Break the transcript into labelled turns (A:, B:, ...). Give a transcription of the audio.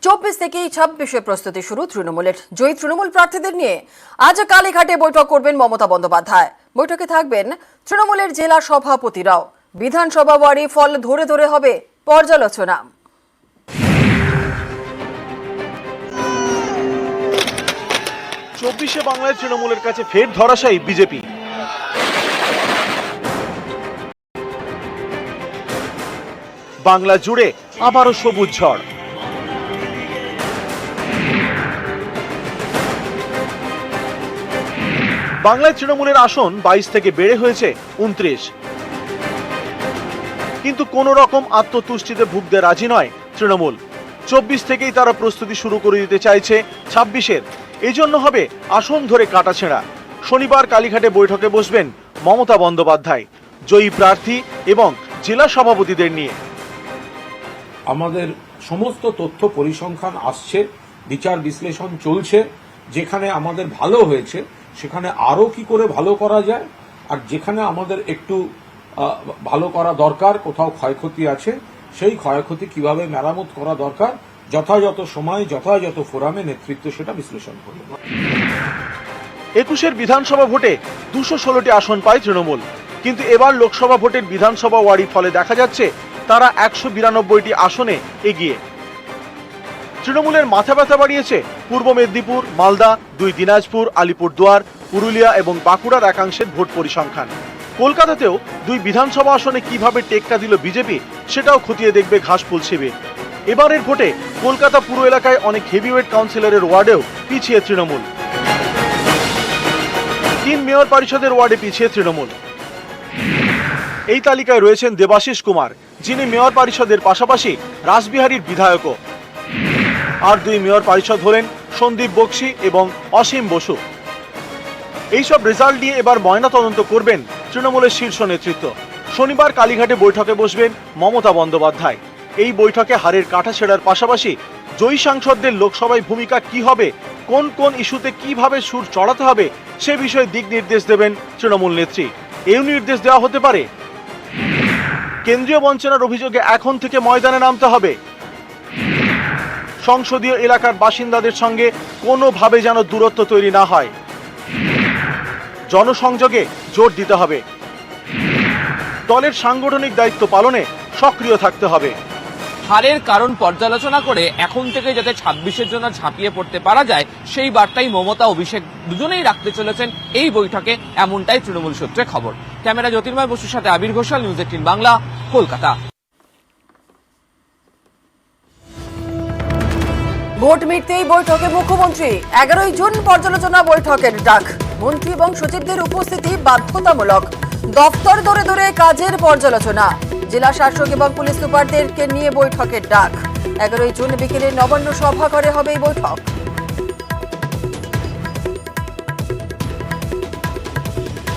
A: 24 থেকে 26 প্রস্তুতি শুরু তৃণমূলের। জয়ী তৃণমূল প্রার্থীদের নিয়ে আজ কালীঘাটে বৈঠক করবেন মমতা বন্দ্যোপাধ্যায়। বৈঠকে থাকবেন তৃণমূলের জেলা সভাপতিরাও। বিধানসভা ওয়ারি ফল ধরে ধরে হবে পর্যালোচনা।
B: চব্বিশে বাংলায় তৃণমূলের কাছে ফের ধরাশায়ী বিজেপি। বাংলা জুড়ে আবারও সবুজ ঝড়। বাংলায় তৃণমূলের আসন 22 থেকে বেড়ে হয়েছে 29, কিন্তু কোন রকম আত্মতুষ্টিতে ভুগতে রাজি নয় তৃণমূল। 24 থেকেই তারা প্রস্তুতি শুরু করে দিতে চাইছে 26-এর। এই জন্য হবে আসন ধরে কাটাছেঁড়া। শনিবার কালীঘাটে বৈঠকে বসবেন মমতা বন্দ্যোপাধ্যায় জয়ী প্রার্থী এবং জেলা সভাপতিদের নিয়ে।
C: আমাদের সমস্ত তথ্য পরিসংখ্যান আসছে, বিচার বিশ্লেষণ চলছে। যেখানে আমাদের ভালো হয়েছে সেখানে আরো কি করে ভালো করা যায়, আর যেখানে আমাদের একটু ভালো করা দরকার, কোথাও ক্ষয়ক্ষতি আছে, সেই ক্ষয়ক্ষতি কিভাবে মেরামত করা দরকার, যথাযথ সময় যথাযথ ফোরামে নেতৃত্ব সেটা বিশ্লেষণ করবে।
B: 21-এর বিধানসভা ভোটে 216টি আসন পায় তৃণমূল, কিন্তু এবার লোকসভা ভোটের বিধানসভা ওয়ারি ফলে দেখা যাচ্ছে তারা 192টি আসনে এগিয়ে। তৃণমূলের মাথা ব্যথা বাড়িয়েছে পূর্ব মেদিনীপুর, মালদা, 2 দিনাজপুর, আলিপুরদুয়ার, পুরুলিয়া এবং বাঁকুড়ার একাংশের ভোট পরিসংখ্যান। কলকাতাতেও 2 বিধানসভা আসনে কিভাবে টেক্কা দিল বিজেপি সেটাও খতিয়ে দেখবে ঘাসফুল শিবির। এবারের ভোটে কলকাতা পুরো এলাকায় অনেক হেভিওয়েট কাউন্সিলরের ওয়ার্ডেও পিছিয়ে তৃণমূল। 3 মেয়র পরিষদের ওয়ার্ডে পিছিয়ে তৃণমূল। এই তালিকায় রয়েছেন দেবাশিস কুমার, যিনি মেয়র পরিষদের পাশাপাশি রাসবিহারীর বিধায়কও। আর 2 মেয়র পরিষদ হলেন সন্দীপ বক্সি এবং অসীম বসু। এইসব রেজাল্ট নিয়ে এবার ময়নাতদন্ত করবেন তৃণমূলের শীর্ষ নেতৃত্ব। শনিবার কালীঘাটে বৈঠকে বসবেন মমতা বন্দ্যোপাধ্যায়। এই বৈঠকে হারের কাটাছেঁড়ার পাশাপাশি জয়ী সাংসদদের লোকসভায় ভূমিকা কি হবে, কোন কোন ইস্যুতে কিভাবে সুর চড়াতে হবে সে বিষয়ে দিক নির্দেশ দেবেন তৃণমূল নেত্রী। এই নির্দেশ দেওয়া হতে পারে কেন্দ্রীয় বঞ্চনার অভিযোগে এখন থেকে ময়দানে নামতে হবে, সংসদীয় এলাকার বাসিন্দাদের সঙ্গে কোনোভাবে যেন দূরত্ব তৈরি না হয়, জনসংযোগে জোর দিতে হবে, দলের সাংগঠনিক দায়িত্ব পালনে সক্রিয় থাকতে হবে।
D: হারের কারণ পর্যালোচনা করে এখন থেকে যাতে 26-এর জন্য ঝাঁপিয়ে পড়তে পারা যায় সেই বার্তাই মমতা অভিষেক দুজনেই রাখতে চলেছেন এই বৈঠকে, এমনটাই তৃণমূল সূত্রে খবর। ক্যামেরা জ্যোতির্ময় বসুর সাথে আবির ঘোষাল, নিউজ 18 বাংলা, কলকাতা।
A: ভোট মিটতেই বৈঠকে মুখ্যমন্ত্রী। 11ই জুন পর্যালোচনা বৈঠকের ডাক। মন্ত্রী এবং সচিবদের উপস্থিতি বাধ্যতামূলক। দফতর ধরে ধরে কাজের পর্যালোচনা। জেলা শাসক এবং পুলিশ সুপারদেরকে নিয়ে বৈঠকের ডাক। 11ই জুন বিকেলে নবান্ন সভাঘরে হবে এই বৈঠক।